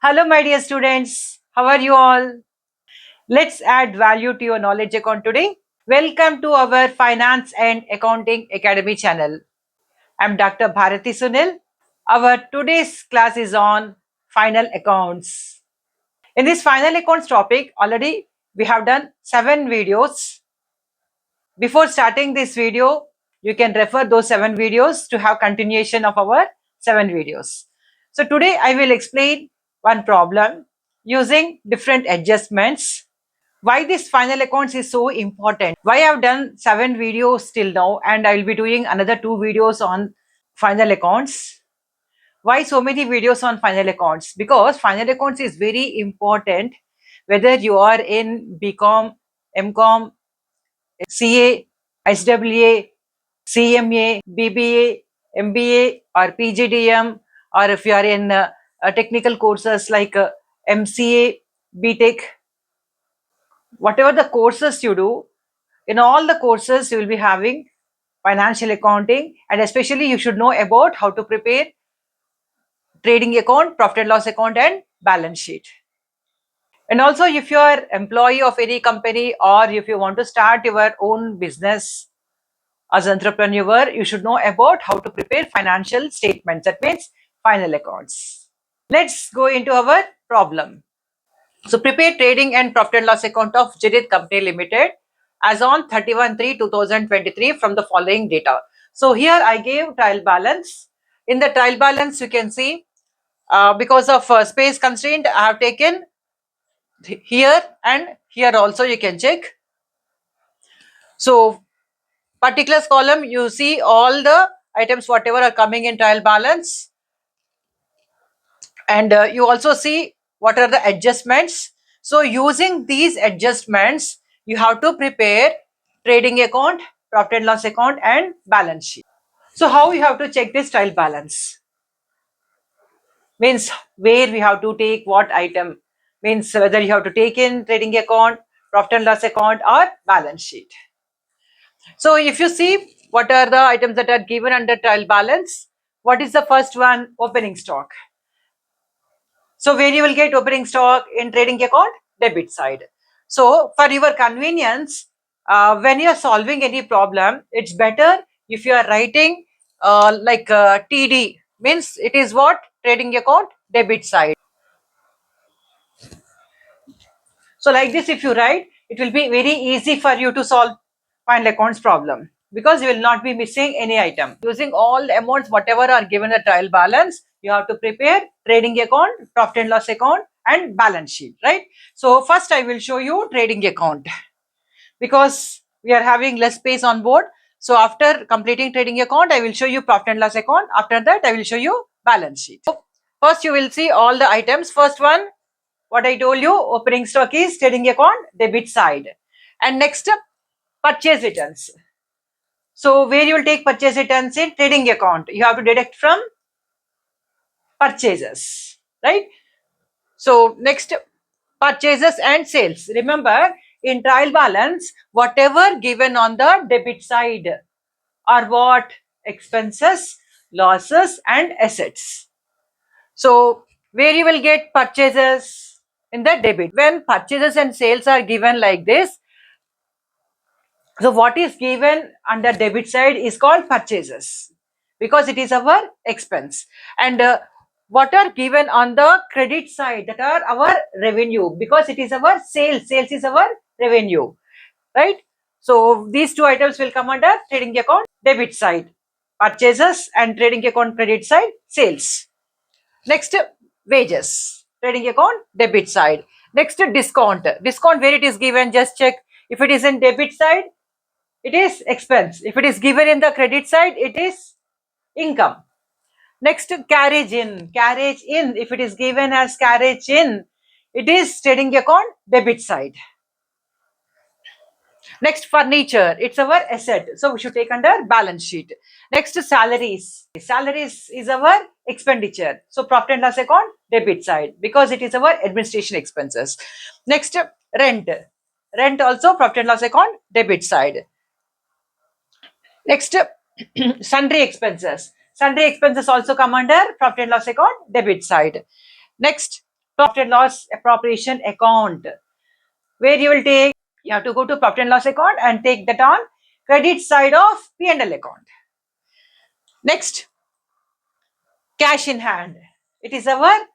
Hello, my dear students. How are you all? Let's add value to your knowledge account today. Welcome to our Finance and Accounting Academy channel. I'm Dr. Bharati Sunil. Our today's class is on final accounts. In this final accounts topic, already we have done 7 videos. Before starting this video, you can refer those 7 videos to have continuation of our 7 videos. So today I will explain one problem using different adjustments. Why this final accounts is so important. Why I have done 7 videos till now and I will be doing another 2 videos on final accounts. Why so many videos on final accounts? Because final accounts is very important whether you are in BCom, MCom, CA, SWA, CMA, BBA, MBA, or PGDM, or if you are in technical courses like MCA, BTech, whatever the courses you do, in all the courses you will be having financial accounting, and especially you should know about how to prepare trading account, profit and loss account, and balance sheet. And also, if you are employee of any company or if you want to start your own business, as entrepreneur, you should know about how to prepare financial statements. That means final accounts. Let's go into our problem. So prepare trading and profit and loss account of Jadid Company Limited as on 31/3/2023 from the following data. So here I gave trial balance. In the trial balance, you can see because of space constraint, I have taken here and here also you can check. So particulars column, you see all the items whatever are coming in trial balance, and you also see what are the adjustments. So using these adjustments you have to prepare trading account, profit and loss account, and balance sheet. So how you have to check this trial balance means where we have to take what item, means whether you have to take in trading account, profit and loss account, or balance sheet. So if you see what are the items that are given under trial balance, what is the first one? Opening stock. So where you will get opening stock in trading account? Debit side. So for your convenience, when you are solving any problem, it's better if you are writing like TD, means it is what? Trading account debit side. So like this, if you write, it will be very easy for you to solve final accounts problem because you will not be missing any item. Using all the amounts, whatever are given the trial balance, you have to prepare trading account, profit and loss account, and balance sheet, right? So first I will show you trading account because we are having less space on board. So after completing trading account, I will show you profit and loss account. After that, I will show you balance sheet. So first you will see all the items. First one, what I told you, opening stock is trading account debit side. And next, purchase returns. So where you will take purchase returns in trading account, you have to deduct from purchases, right? So next, purchases and sales. Remember, in trial balance, whatever given on the debit side are what? Expenses, losses, and assets. So where you will get purchases? In the debit. When purchases and sales are given like this, so what is given under debit side is called purchases because it is our expense. And what are given on the credit side, that are our revenue because it is our sales. Sales is our revenue, right? So these two items will come under trading account debit side, purchases, and trading account credit side, sales. Next, wages, trading account debit side. Next, discount. Discount where it is given, just check. If it is in debit side, it is expense. If it is given in the credit side, it is income. Next, carriage in. Carriage in, if it is given as carriage in, it is trading account debit side. Next, furniture, it's our asset, so we should take under balance sheet. Next, salaries. Salaries is our expenditure, so profit and loss account debit side because it is our administration expenses. Next, rent. Rent also profit and loss account debit side. Next, sundry expenses. Sundry expenses also come under profit and loss account debit side. Next, profit and loss appropriation account, where you have to go to profit and loss account and take that on credit side of P&L account. Next, cash in hand. It is our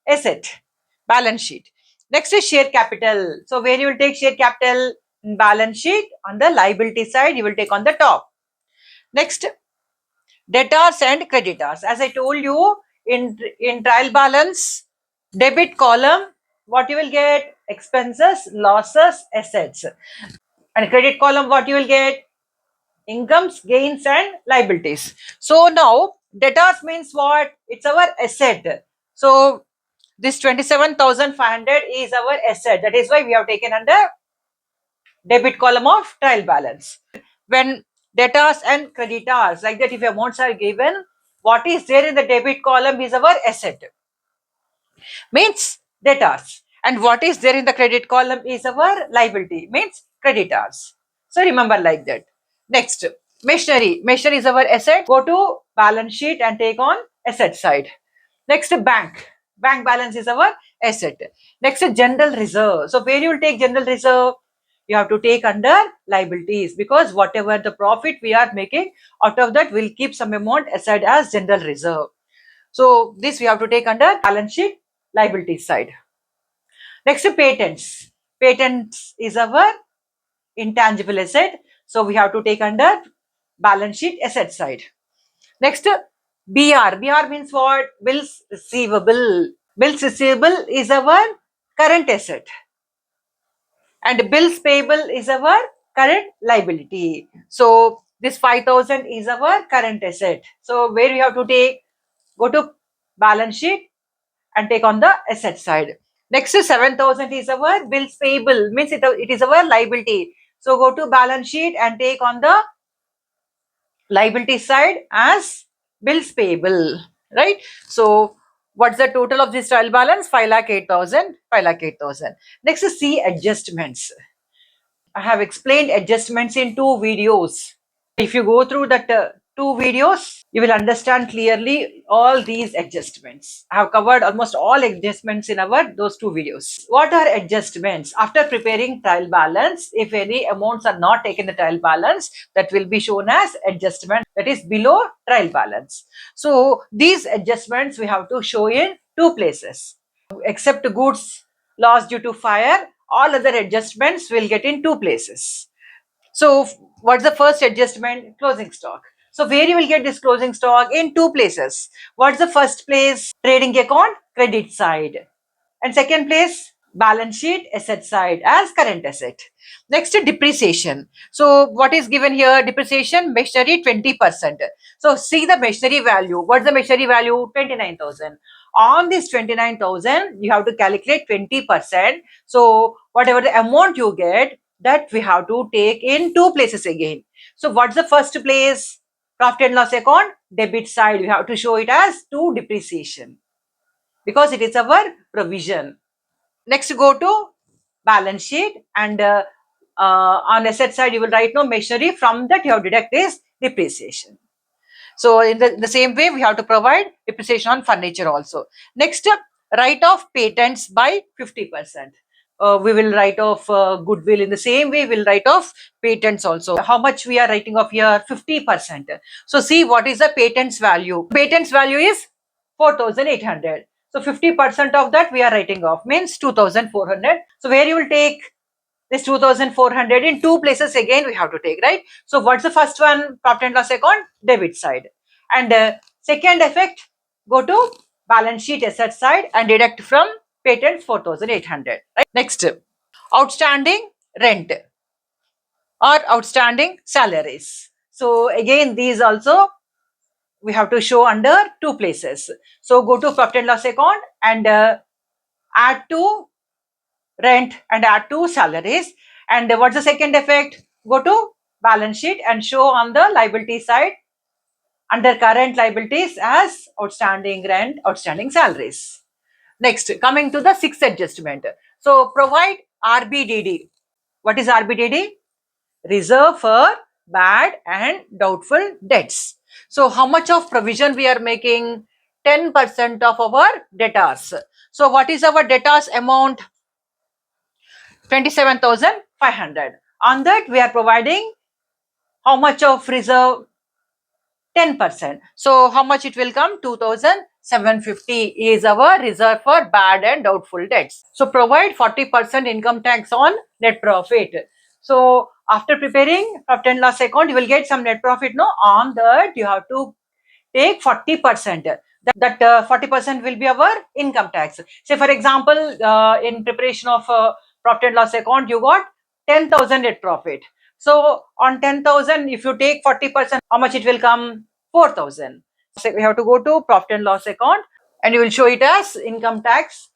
asset, balance sheet. Next is share capital. So where you will take share capital in balance sheet, on the liability side, you will take on the top. Next, debtors and creditors. As I told you, in trial balance, debit column, what you will get? Expenses, losses, assets. And credit column, what you will get? Incomes, gains, and liabilities. So now, debtors means what? It's our asset. So this 27,500 is our asset. That is why we have taken under debit column of trial balance. When debtors and creditors, like that, if amounts are given, what is there in the debit column is our asset, means debtors. And what is there in the credit column is our liability, means creditors. So remember like that. Next, machinery. Machinery is our asset. Go to balance sheet and take on asset side. Next, bank. Bank balance is our asset. Next, general reserve. So where you will take general reserve? You have to take under liabilities, because whatever the profit we are making, out of that we'll keep some amount aside as general reserve. So this we have to take under balance sheet liability side. Next, patents. Patents is our intangible asset. So we have to take under balance sheet asset side. Next, BR. BR means what? Bills receivable. Bills receivable is our current asset. And bills payable is our current liability. So this 5,000 is our current asset. So where we have to take? Go to balance sheet and take on the asset side. Next is 7,000 is our bills payable, means it is our liability. So go to balance sheet and take on the liability side as bills payable, right? So what's the total of this trial balance? 5,08,000, 5,08,000. Next is C, adjustments. I have explained adjustments in two videos. If you go through that two videos, you will understand clearly all these adjustments. I have covered almost all adjustments in our those two videos. What are adjustments? After preparing trial balance, if any amounts are not taken in the trial balance, that will be shown as adjustment, that is below trial balance. So these adjustments we have to show in two places. Except goods lost due to fire, all other adjustments will get in two places. So what's the first adjustment? Closing stock. So where you will get this closing stock? In two places. What's the first place? Trading account, credit side. And second place, balance sheet, asset side as current asset. Next, depreciation. So what is given here? Depreciation, machinery 20%. So see the machinery value. What's the machinery value? 29,000. On this 29,000, you have to calculate 20%. So whatever the amount you get, that we have to take in two places again. So what's the first place? Profit and loss account, debit side. We have to show it as to depreciation, because it is our provision. Next, go to balance sheet, and on asset side, you will write no machinery. From that, you have to deduct this depreciation. So in the same way, we have to provide depreciation on furniture also. Next, write off patents by 50%. We will write off goodwill in the same way. We'll write off patents also. How much we are writing off here? 50%. So see what is the patents value. Patents value is 4,800. So 50% of that we are writing off, means 2,400. So where you will take this 2,400? In two places again we have to take, right? So what's the first one? Profit and loss account, debit side. And second effect, go to balance sheet asset side and deduct from patents 4,800, right? Next, outstanding rent or outstanding salaries. So again, these also we have to show under two places. So go to profit and loss account and add to rent and add to salaries. And what's the second effect? Go to balance sheet and show on the liability side under current liabilities as outstanding rent, outstanding salaries. Next, coming to the sixth adjustment. So provide RBDD. What is RBDD? Reserve for bad and doubtful debts. So how much of provision we are making? 10% of our debtors. So what is our debtors amount? 27,500. On that we are providing how much of reserve? 10%. So how much it will come? 2,750 is our reserve for bad and doubtful debts. So provide 40% income tax on net profit. So after preparing profit and loss account, you will get some net profit. No, on that you have to take 40%. That 40% will be our income tax. Say for example, in preparation of profit and loss account, you got 10,000 net profit. So on 10,000, if you take 40%, how much it will come? 4,000. So we have to go to profit and loss account, and you will show it as income tax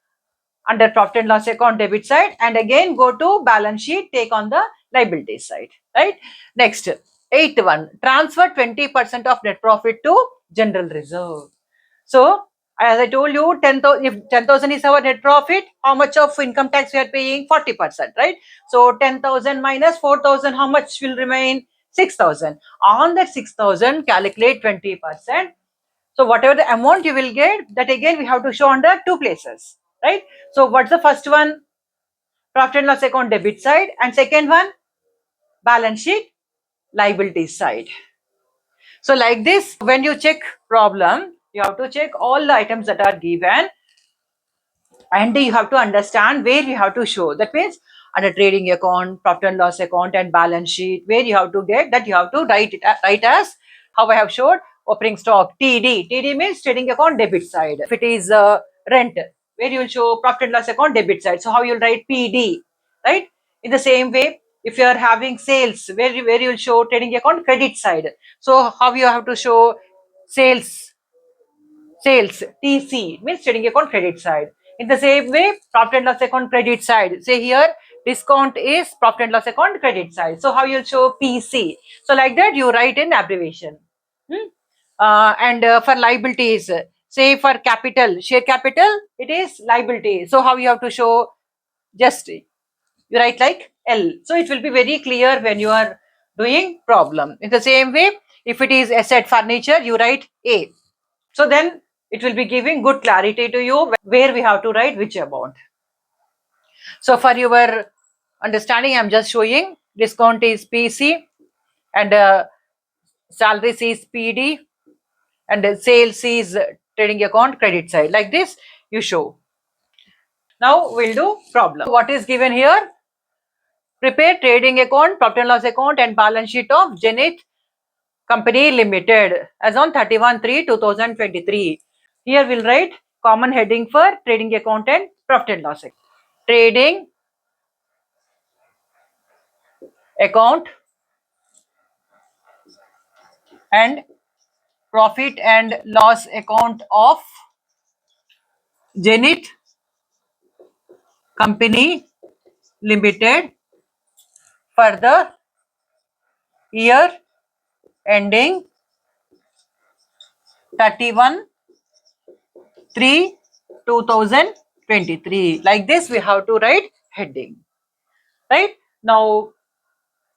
under profit and loss account debit side, and again go to balance sheet, take on the liability side, right? Next, 8.1, transfer 20% of net profit to general reserve. So as I told you, 10,000, if 10,000 is our net profit, how much of income tax we are paying? 40%, right? So 10,000 minus 4,000, how much will remain? 6,000. On that 6,000, calculate 20%. So whatever the amount you will get, that again we have to show under two places, right? So what's the first one? Profit and loss account debit side, and second one, balance sheet liability side. So like this, when you check problem, you have to check all the items that are given, and you have to understand where you have to show. That means under trading account, profit and loss account, and balance sheet, where you have to get that, you have to write it write as how I have showed. Opening stock, TD. TD means trading account debit side. If it is rent, where you will show profit and loss account debit side. So how you will write PD, right? In the same way, if you are having sales, where you will show trading account credit side. So how you have to show sales TC means trading account credit side. In the same way, profit and loss account credit side. Say here, discount is profit and loss account credit side. So how you'll show PC. So like that you write in abbreviation. And for liabilities, say for capital, share capital, it is liability. So how you have to show? Just you write like L. So it will be very clear when you are doing problem. In the same way, if it is asset furniture, you write A. So then it will be giving good clarity to you where we have to write which amount. So for your understanding, I'm just showing discount is PC, and salaries is PD, and sales is trading account credit side. Like this you show. Now we'll do problem. What is given here? Prepare trading account, profit and loss account, and balance sheet of Zenith Company Limited as on 31/3/2023. Here we'll write common heading for trading account and profit and loss account. Trading account and profit and loss account of Zenith Company Limited for the year ending 31/3/2023. Like this we have to write heading, right? Now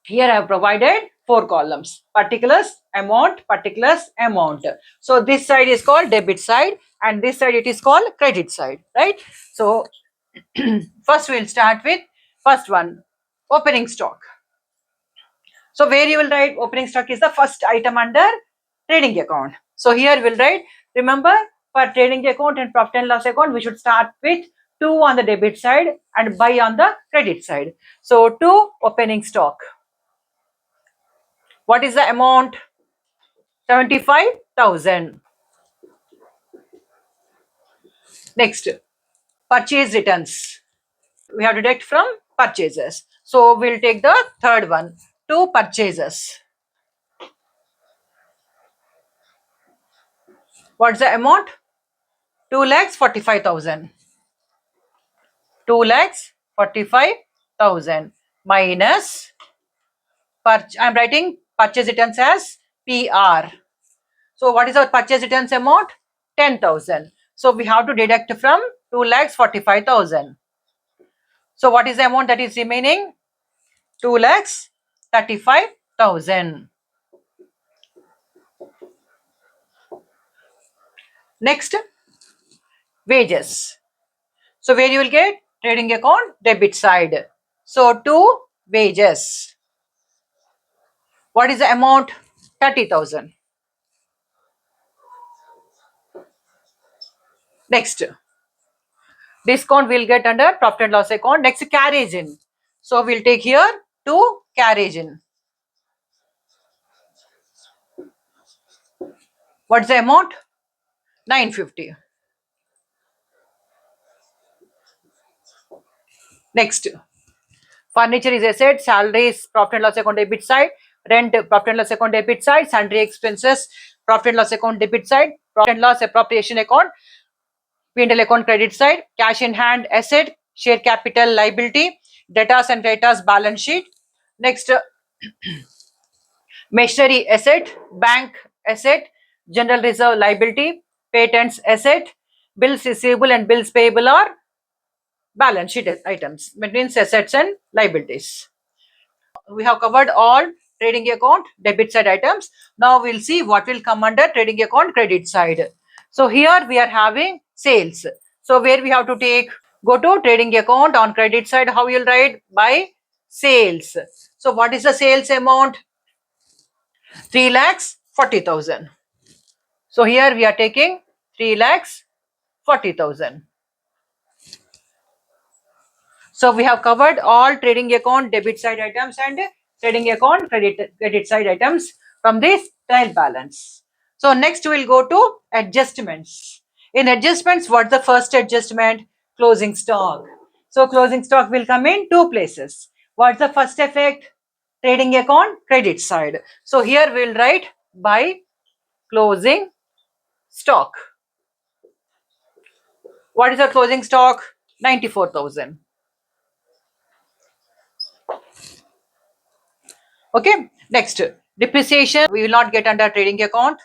here I have provided 4 columns: particulars, amount, particulars, amount. So this side is called debit side, and this side it is called credit side, right? So first we'll start with first one, opening stock. So where you will write opening stock is the first item under trading account. So here we'll write, remember, for trading account and profit and loss account, we should start with 2 on the debit side and buy on the credit side. So 2 opening stock. What is the amount? 75,000. Next, purchase returns. We have to deduct from purchases. So we'll take the third one, 2 purchases. What's the amount? 2,45,000. 2,45,000 minus, I'm writing purchase returns as PR. So what is our purchase returns amount? 10,000. So we have to deduct from 2,45,000. So what is the amount that is remaining? 2,35,000. Next, wages. So where you will get trading account debit side. So to wages. What is the amount? 30,000. Next, discount will get under profit and loss account. Next, carriage in. So we'll take here to carriage in. What's the amount? 950. Next, furniture is asset, salaries, profit and loss account debit side, rent, profit and loss account debit side, sundry expenses, profit and loss account debit side, profit and loss appropriation account, P&L account credit side, cash in hand asset, share capital liability, debtors and creditors balance sheet. Next, machinery asset, bank asset, general reserve liability, patents asset, bills receivable and bills payable are balance sheet items, means assets and liabilities. We have covered all trading account debit side items. Now we'll see what will come under trading account credit side. So here we are having sales. So where we have to take, go to trading account on credit side, how you'll write? By sales. So what is the sales amount? 3 lakhs 40,000. So here we are taking 3 lakhs 40,000. So we have covered all trading account debit side items and trading account credit side items from this trial balance. So next we'll go to adjustments. In adjustments, what's the first adjustment? Closing stock. So closing stock will come in two places. What's the first effect? Trading account credit side. So here we'll write by closing stock. What is the closing stock? 94,000. Okay, next, depreciation we will not get under trading account.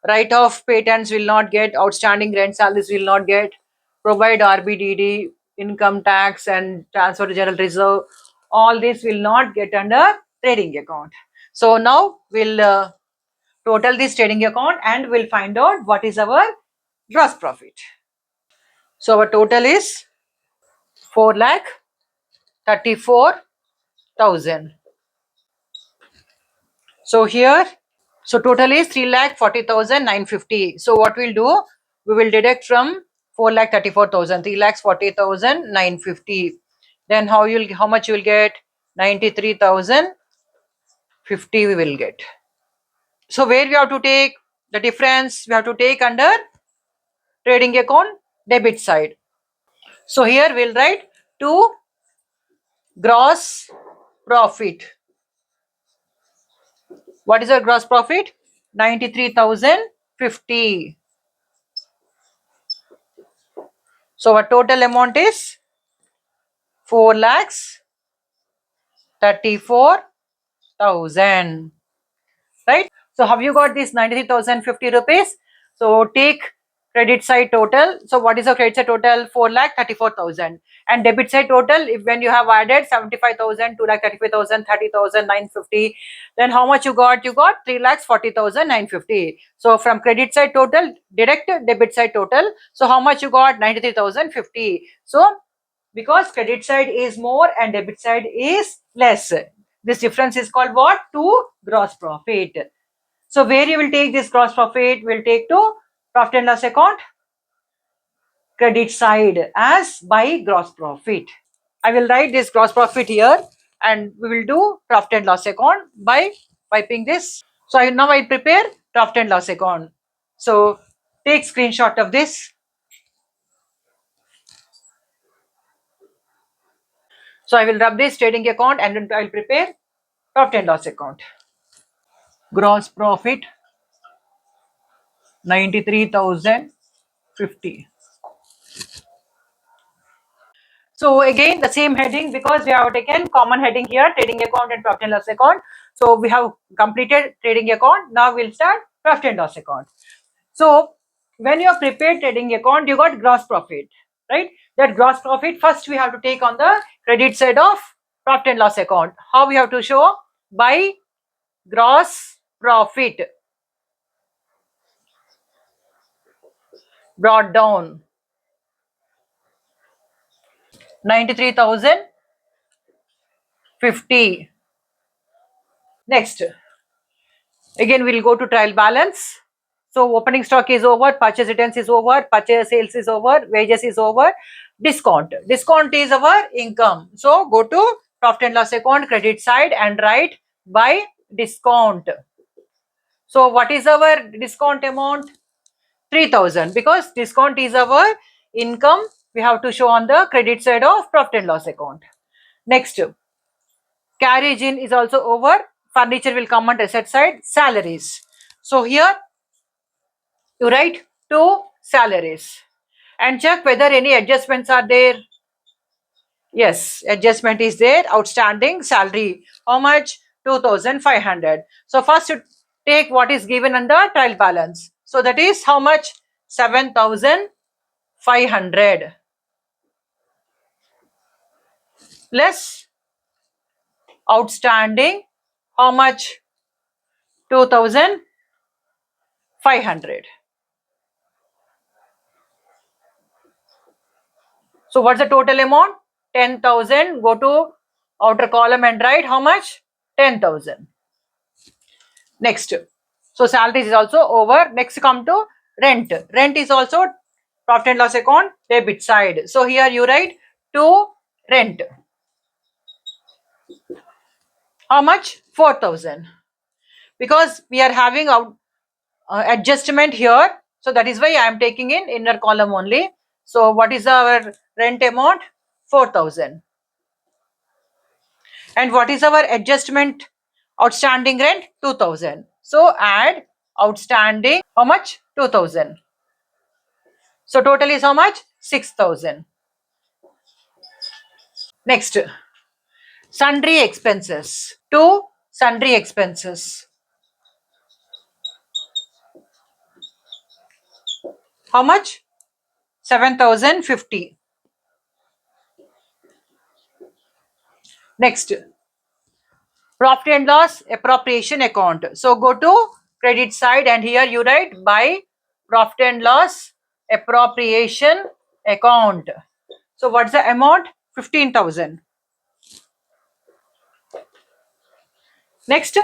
Write off patents will not get, outstanding rent salaries will not get, provide RBDD, income tax and transfer to general reserve, all this will not get under trading account. So now we'll total this trading account and we'll find out what is our gross profit. So our total is 4 lakh 34,000. So here, so total is 3,40,950. So what we'll do, we will deduct from 4,34,000, 3,40,950. Then how much you will get? 93,050 we will get. So where we have to take the difference, we have to take under trading account debit side. So here we'll write to gross profit. What is our gross profit? 93,050. So our total amount is 4 lakhs 34,000. Right? So have you got this 93,050 rupees? So take credit side total. So what is the credit side total? 4 lakh 34,000. And debit side total, if when you have added 75,000, 2 lakh 35,000, 30,000, 950, then how much you got? You got 3 lakhs 40,000, 950. So from credit side total, direct debit side total. So how much you got? 93,050. So because credit side is more and debit side is less, this difference is called what? To gross profit. So where you will take this gross profit, will take to profit and loss account credit side as by gross profit. I will write this gross profit here and we will do profit and loss account by wiping this. So now I prepare profit and loss account. So take screenshot of this. So I will rub this trading account and then I will prepare profit and loss account. Gross profit 93,050. So again the same heading, because we have taken common heading here, trading account and profit and loss account. So we have completed trading account. Now we'll start profit and loss account. So when you have prepared trading account, you got gross profit, right? That gross profit first we have to take on the credit side of profit and loss account. How we have to show? By gross profit. brought down 93,050. Next, again we'll go to trial balance. So opening stock is over, purchase returns is over, purchase sales is over, wages is over, discount. Discount is our income. So go to profit and loss account, credit side and write by discount. So what is our discount amount? 3,000, because discount is our income. We have to show on the credit side of profit and loss account. Next, carriage in is also over. Furniture will come on asset side. Salaries. So here you write two salaries and check whether any adjustments are there. Yes, adjustment is there. Outstanding salary. How much? 2,500. So first you take what is given under trial balance. So that is how much? 7,500 plus outstanding. How much? 2,500. So what's the total amount? 10,000. Go to outer column and write how much? 10,000. Next. So salaries is also over. Next come to rent. Rent is also profit and loss account debit side. So here you write to rent. How much? 4,000. Because we are having a adjustment here. So that is why I am taking in inner column only. So what is our rent amount? 4,000. And what is our adjustment outstanding rent? 2,000. So add outstanding, how much? 2,000. So total is how much? 6,000. Next, sundry expenses. Two sundry expenses. How much? 7,050. Next, profit and loss appropriation account. So go to credit side and here you write by profit and loss appropriation account. So what's the amount? 15,000. Next,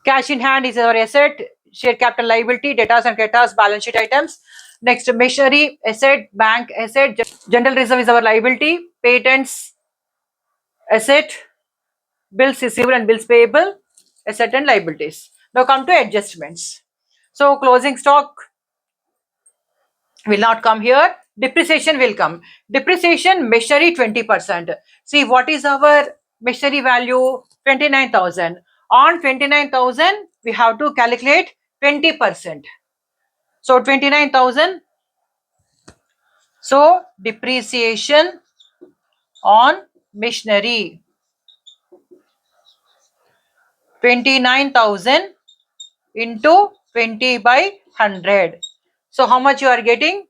cash in hand is our asset, share capital liability, debtors and creditors, balance sheet items. Next, machinery asset, bank asset, general reserve is our liability, patents asset, bills receivable and bills payable, asset and liabilities. Now come to adjustments. So closing stock will not come here. Depreciation will come. Depreciation machinery 20%. See what is our machinery value? 29,000. On 29,000 we have to calculate 20%. So 29,000. So depreciation on machinery 29,000 into 20 by 100. So how much you are getting?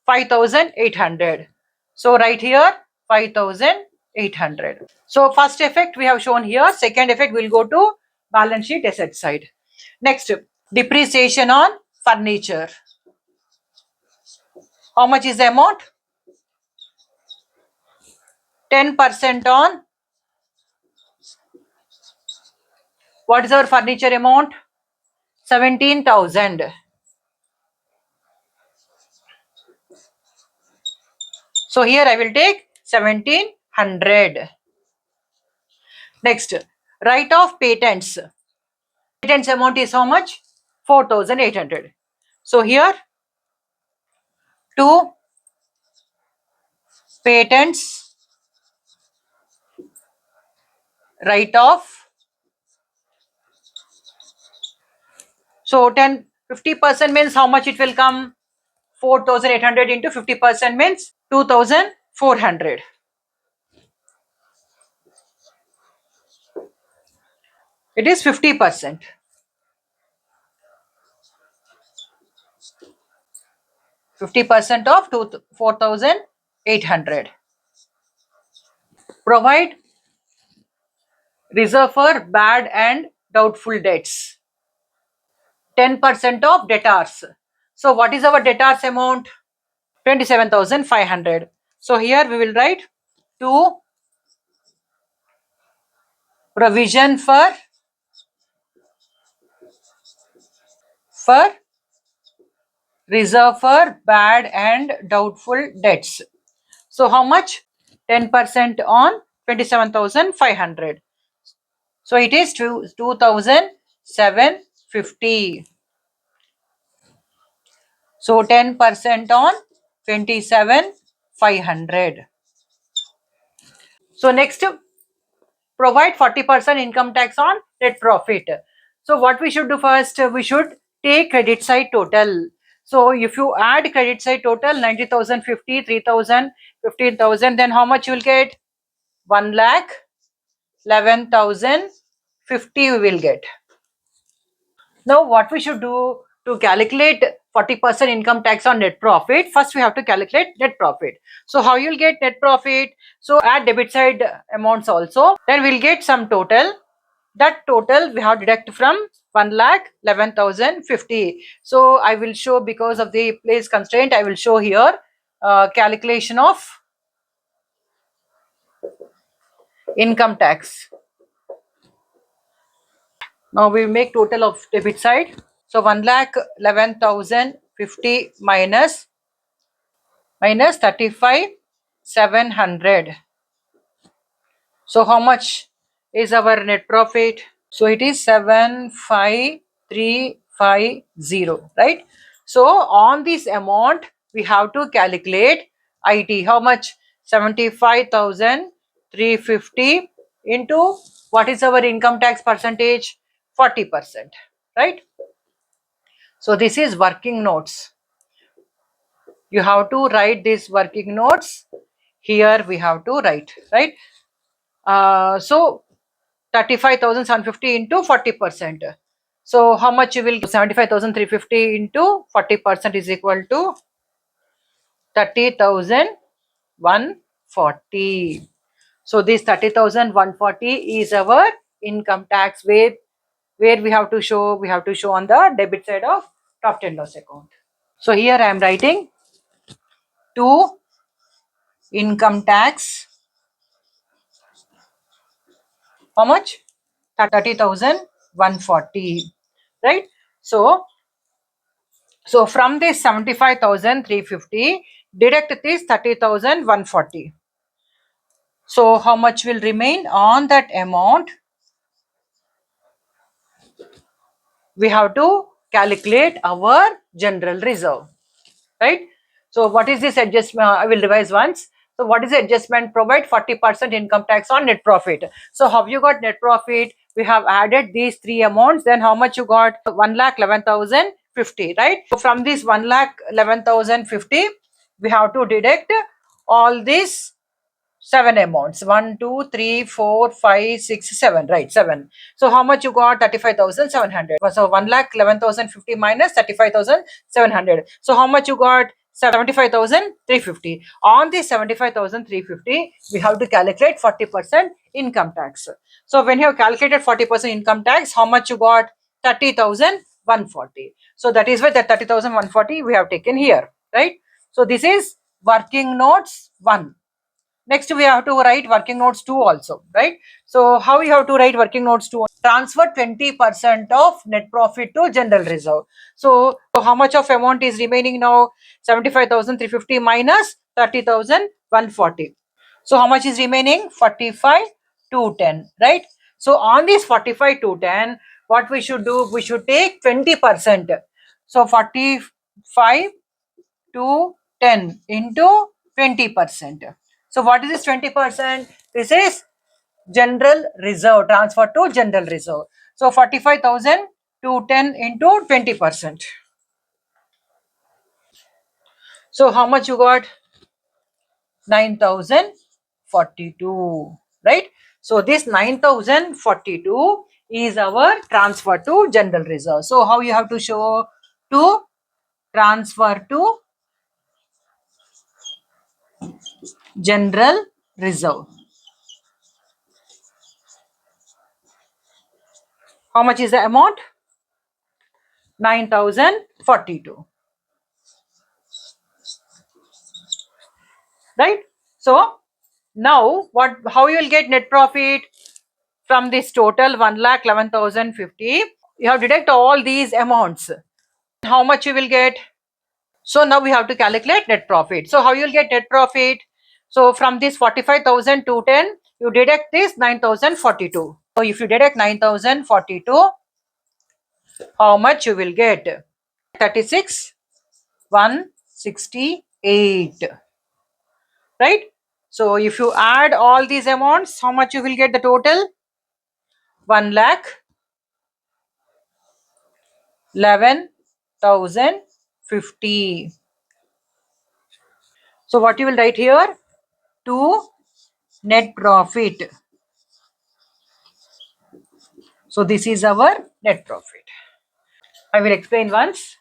5,800. So right here 5,800. So first effect we have shown here. Second effect will go to balance sheet asset side. Next, depreciation on furniture. How much is the amount? 10% on. What is our furniture amount? 17,000. So here I will take 1,700. Next, write off patents. Patents amount is how much? 4,800. So here two patents write off. So 50% means how much it will come? 4,800 into 50% means 2,400. It is 50%. 50% of 4,800. Provide reserve for bad and doubtful debts. 10% of debtors. So what is our debtors amount? 27,500. So here we will write to provision for reserve for bad and doubtful debts. So how much? 10% on 27,500. So it is 2,750. So 10% on 27,500. So next, provide 40% income tax on net profit. So what we should do first, we should take credit side total. So if you add credit side total 90,000, 50, 3,000, 15,000, then how much you will get? 1 lakh 11,050 we will get. Now what we should do to calculate 40% income tax on net profit? First we have to calculate net profit. So how you'll get net profit? So add debit side amounts also. Then we'll get some total. That total we have deduct from 1,11,050. So I will show, because of the place constraint, I will show here calculation of income tax. Now we make total of debit side. So 1,11,050 minus 35,700. So how much is our net profit? So it is 75350, right? So on this amount we have to calculate IT. How much? 75,350 into what is our income tax percentage? 40%, right? So this is working notes. You have to write these working notes. Here we have to write, right? So 35,750 into 40%. So how much you will? 75,350 into 40% is equal to 30,140. So this 30,140 is our income tax, where we have to show, on the debit side of profit and loss account. So here I am writing to income tax. How much? 30,140, right? So from this 75,350, deduct this 30,140. So how much will remain on that amount? We have to calculate our general reserve, right? So what is this adjustment? I will revise once. So what is the adjustment? Provide 40% income tax on net profit. So how you got net profit? We have added these three amounts. Then how much you got? 1,11,050, right? So from this 1,11,050, we have to deduct all these seven amounts. 1, 2, 3, 4, 5, 6, 7, right? 7. So how much you got? 35,700. So 1,11,050 minus 35,700. So how much you got? 75,350. On this 75,350, we have to calculate 40% income tax. So when you have calculated 40% income tax, how much you got? 30,140. So that is why the 30,140 we have taken here, right? So this is working notes 1. Next, we have to write working notes 2 also, right? So how we have to write working notes 2? Transfer 20% of net profit to general reserve. So how much of amount is remaining now? 75,350 minus 30,140. So how much is remaining? 45,210, right? So on this 45,210, what we should do? We should take 20%. So 45,210 into 20%. So what is this 20%? This is general reserve, transfer to general reserve. So 45,210 into 20%. So how much you got? 9,042, right? So this 9,042 is our transfer to general reserve. So how you have to show? To transfer to general reserve. How much is the amount? 9,042. right? So now how you will get net profit from this total 1,11,050? You have to deduct all these amounts. How much you will get? So now we have to calculate net profit. So how you will get net profit? So from this 45,210, you deduct this 9,042. So if you deduct 9,042, how much you will get? 36,168, right? So if you add all these amounts, how much you will get the total? 1,11,050. So what you will write here? To net profit. So this is our net profit. I will explain once.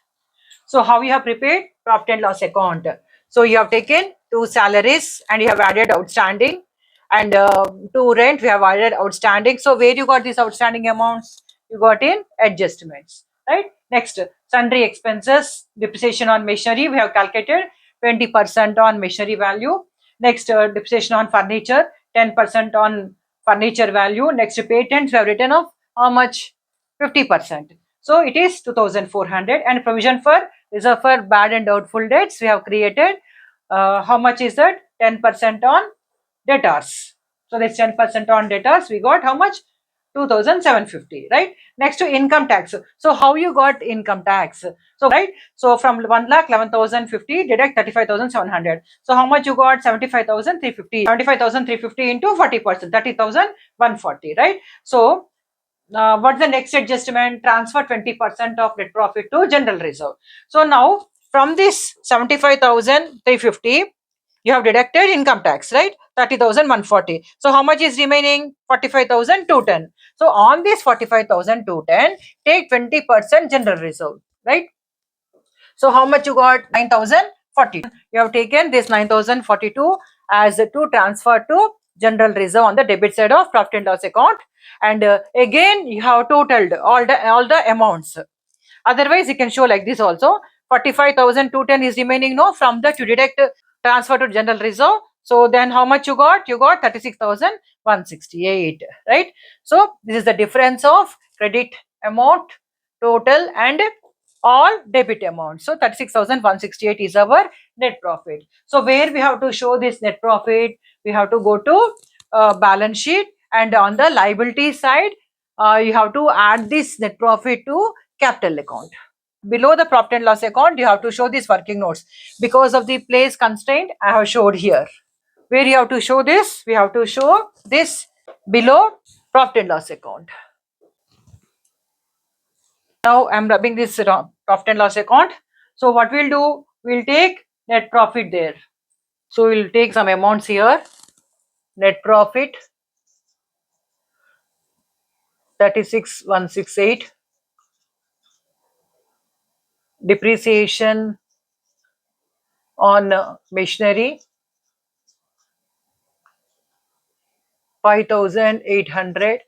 So how you have prepared profit and loss account? So you have taken two salaries and you have added outstanding, and to rent we have added outstanding. So where you got these outstanding amounts? You got in adjustments, right? Next, sundry expenses, depreciation on machinery, we have calculated 20% on machinery value. Next, depreciation on furniture, 10% on furniture value. Next, patents we have written of how much? 50%. So it is 2,400. And provision for reserve for bad and doubtful debts we have created. How much is that? 10% on debtors. So that's 10% on debtors. We got how much? 2,750, right? Next to income tax. So how you got income tax? So right. So from 1,11,050 deduct 35,700. So how much you got? 75,350. 75,350 into 40%. 30,140, right? So what's the next adjustment? Transfer 20% of net profit to general reserve. So now from this 75,350, you have deducted income tax, right? 30,140. So how much is remaining? 45,210. So on this 45,210, take 20% general reserve, right? So how much you got? 9,042. You have taken this 9,042 as to transfer to general reserve on the debit side of profit and loss account, and again you have totaled all the amounts. Otherwise you can show like this also. 45,210 is remaining, no, from that you deduct transfer to general reserve. So then how much you got? You got 36,168, right? So this is the difference of credit amount total and all debit amount. So 36,168 is our net profit. So where we have to show this net profit? We have to go to balance sheet, and on the liability side you have to add this net profit to capital account. Below the profit and loss account, you have to show these working notes. Because of the place constraint, I have showed here. Where you have to show this? We have to show this below profit and loss account. Now I am rubbing this profit and loss account. So what we'll do? We'll take net profit there. So we'll take some amounts here. Net profit 36,168. Depreciation on machinery 5,800.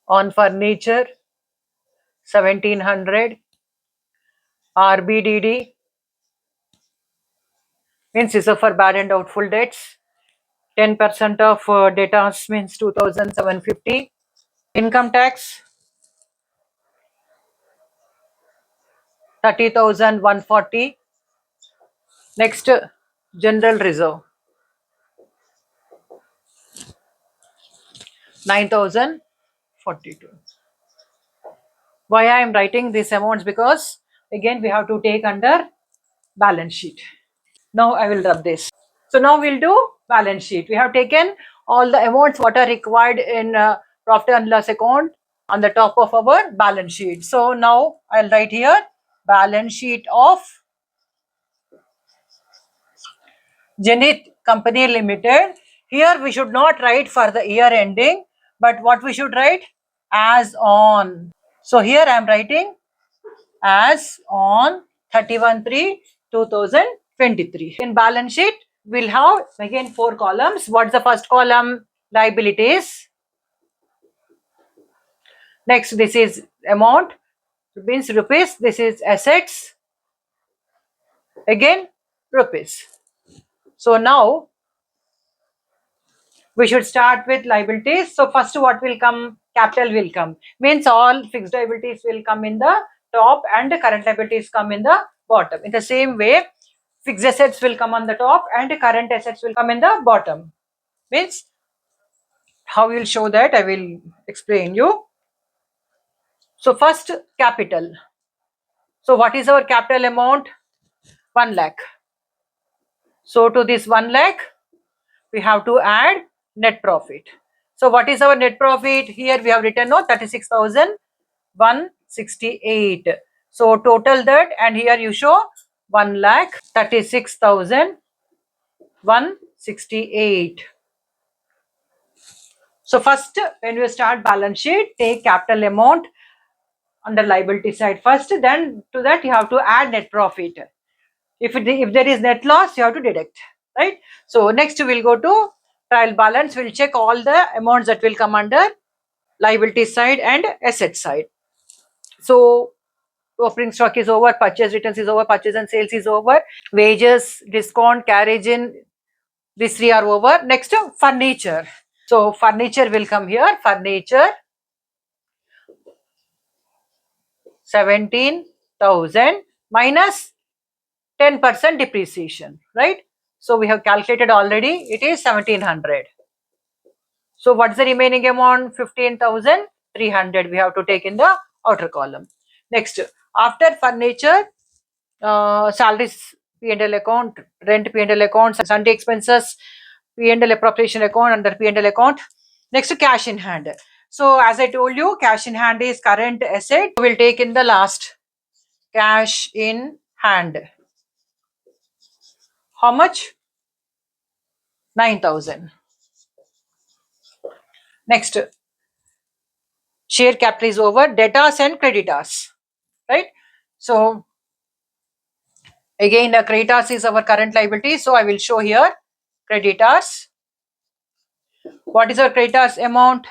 On furniture 1,700. RBDD means reserve for bad and doubtful debts. 10% of debtors means 2,750. Income tax 30,140. Next, general reserve 9,042. Why I am writing these amounts? Because again we have to take under balance sheet. Now I will rub this. So now we'll do balance sheet. We have taken all the amounts what are required in profit and loss account on the top of our balance sheet. So now I'll write here balance sheet of Zenith Company Limited. Here we should not write for the year ending, but what we should write? As on. So here I am writing as on 31/3/2023. In balance sheet, we'll have again 4 columns. What's the first column? Liabilities. Next, this is amount, means rupees. This is assets. Again, rupees. So now we should start with liabilities. So first what will come? Capital will come. Means all fixed liabilities will come in the top and the current liabilities come in the bottom. In the same way, fixed assets will come on the top and the current assets will come in the bottom. Means how we will show that I will explain you. So first capital. So what is our capital amount? 1 lakh. So to this 1 lakh, we have to add net profit. So what is our net profit? Here we have written no 36,168. So total that, and here you show 1,36,168. So first when you start balance sheet, take capital amount on the liability side first, then to that you have to add net profit. If there is net loss, you have to deduct, right? So next we'll go to trial balance. We'll check all the amounts that will come under liability side and asset side. So opening stock is over, purchase returns is over, purchase and sales is over, wages, discount, carriage in, these three are over. Next furniture. So furniture will come here. Furniture 17,000 minus 10% depreciation, right? So we have calculated already, it is 1700. So what's the remaining amount? 15,300 we have to take in the outer column. Next, after furniture, salaries P&L account, rent P&L account, Sunday expenses P&L appropriation account under P&L account. Next, cash in hand. So as I told you, cash in hand is current asset. We'll take in the last cash in hand. How much? 9,000. Next, share capital is over, debtors and creditors, right? So again, the creditors is our current liability. So I will show here creditors. What is our creditors amount?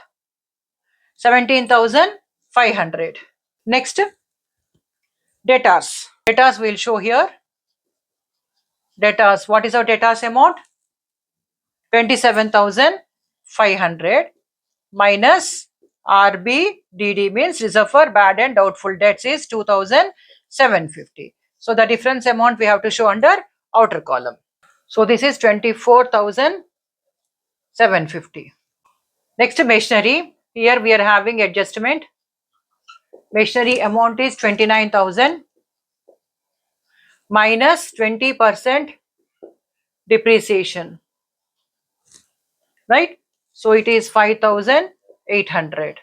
17,500. Next, debtors. Debtors will show here. Debtors. What is our debtors amount? 27,500 minus RBDD means reserve for bad and doubtful debts is 2,750. So the difference amount we have to show under outer column. So this is 24,750. Next, machinery. Here we are having adjustment. Machinery amount is 29,000 minus 20% depreciation, right? So it is 5,800.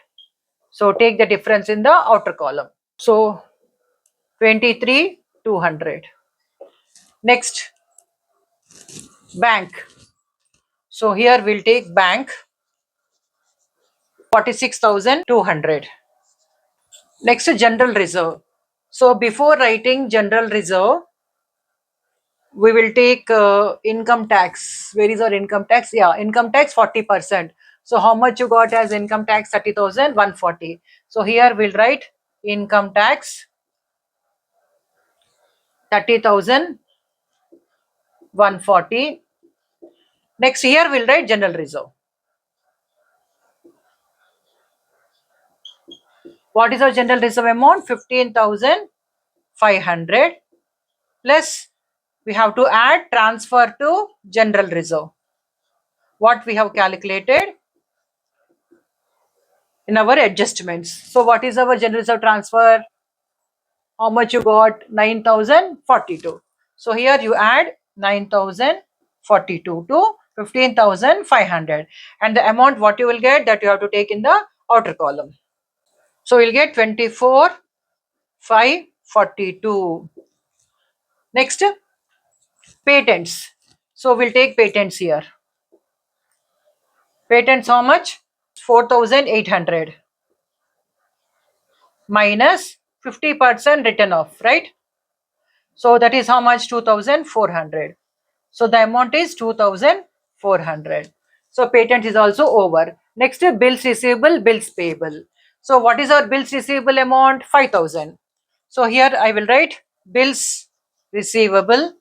So take the difference in the outer column. So 23,200. Next, bank. So here we'll take bank 46,200. Next, general reserve. So before writing general reserve, we will take income tax. Where is our income tax? Yeah, income tax 40%. So how much you got as income tax? 30,140. So here we'll write income tax 30,140. Next, here we'll write general reserve. What is our general reserve amount? 15,500 plus we have to add transfer to general reserve. What we have calculated in our adjustments. So what is our general reserve transfer? How much you got? 9,042. So here you add 9,042 to 15,500 and the amount what you will get, that you have to take in the outer column. So you'll get 24,542. Next, patents. So we'll take patents here. Patents how much? 4,800 minus 50% written off, right? So that is how much? 2,400. So the amount is 2,400. So patent is also over. Next, bills receivable, bills payable. So what is our bills receivable amount? 5,000. So here I will write bills receivable.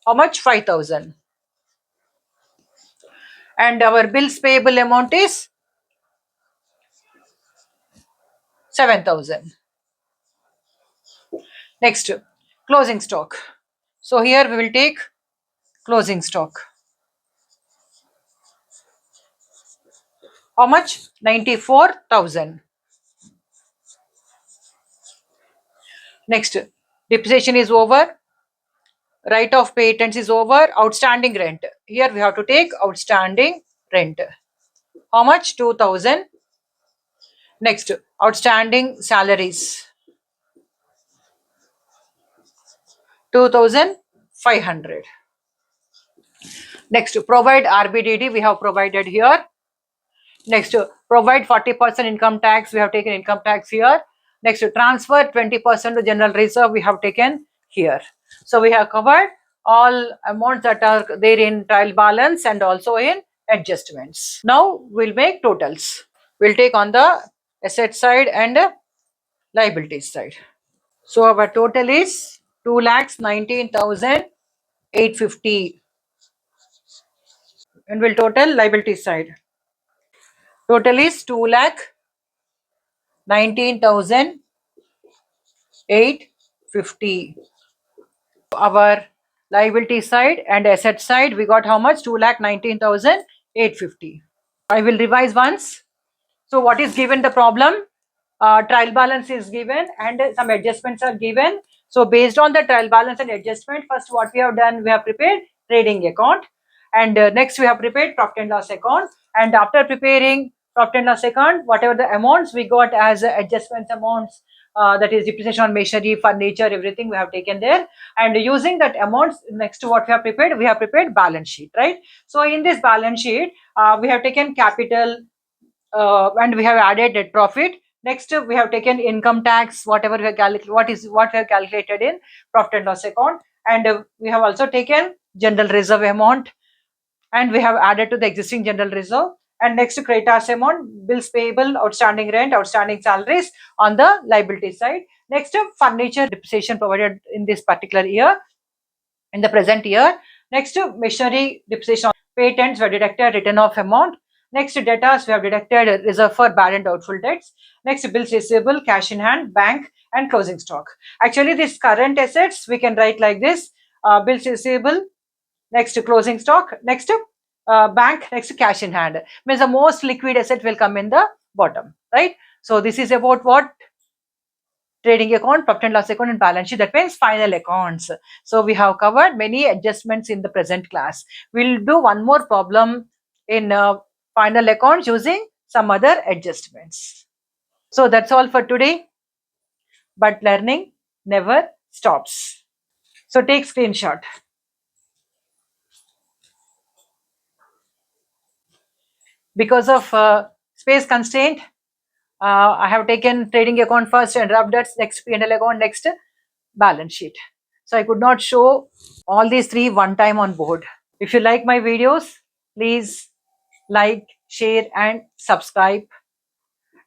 How much? 5,000. and our bills payable amount is 7,000. Next, closing stock. So here we will take closing stock. How much? 94,000. Next, depreciation is over, right of patents is over, outstanding rent. Here we have to take outstanding rent. How much? 2,000. Next, outstanding salaries. 2,500. Next, provide RBDD, we have provided here. Next, provide 40% income tax, we have taken income tax here. Next, transfer 20% to general reserve, we have taken here. So we have covered all amounts that are there in trial balance and also in adjustments. Now we'll make totals. We'll take on the asset side and liabilities side. So our total is 2,19,850, and we'll total liability side. Total is 2,19,850. Our liability side and asset side, we got how much? 2,19,850. I will revise once. So what is given the problem? Trial balance is given and some adjustments are given. So based on the trial balance and adjustment, first what we have done, we have prepared trading account, and next we have prepared profit and loss account. And after preparing profit and loss account, whatever the amounts we got as adjustments amounts, that is depreciation on machinery, furniture, everything we have taken there. And using that amounts, next to what we have prepared balance sheet, right? So in this balance sheet, we have taken capital, and we have added net profit. Next, we have taken income tax, whatever we have what we have calculated in profit and loss account, and we have also taken general reserve amount, and we have added to the existing general reserve. And next, creditors amount, bills payable, outstanding rent, outstanding salaries on the liability side. Next, furniture depreciation provided in this particular year, in the present year. Next, machinery depreciation, patents were deducted, written off amount. Next, debtors we have deducted reserve for bad and doubtful debts. Next, bills receivable, cash in hand, bank, and closing stock. Actually, this current assets we can write like this: bills receivable, next closing stock, next bank, next cash in hand. Means the most liquid asset will come in the bottom, right? So this is about what? Trading account, profit and loss account, and balance sheet. That means final accounts. So we have covered many adjustments in the present class. We'll do one more problem in final accounts using some other adjustments. So that's all for today. But learning never stops. So take screenshot. Because of space constraint, I have taken trading account first and rough debts, next P&L account, next balance sheet. So I could not show all these three one time on board. If you like my videos, please like, share, and subscribe,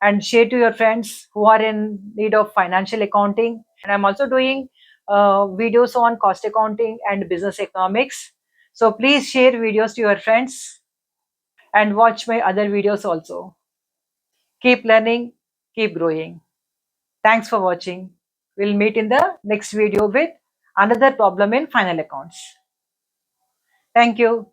and share to your friends who are in need of financial accounting. And I'm also doing videos on cost accounting and business economics. So please share videos to your friends and watch my other videos also. Keep learning, keep growing. Thanks for watching. We'll meet in the next video with another problem in final accounts. Thank you.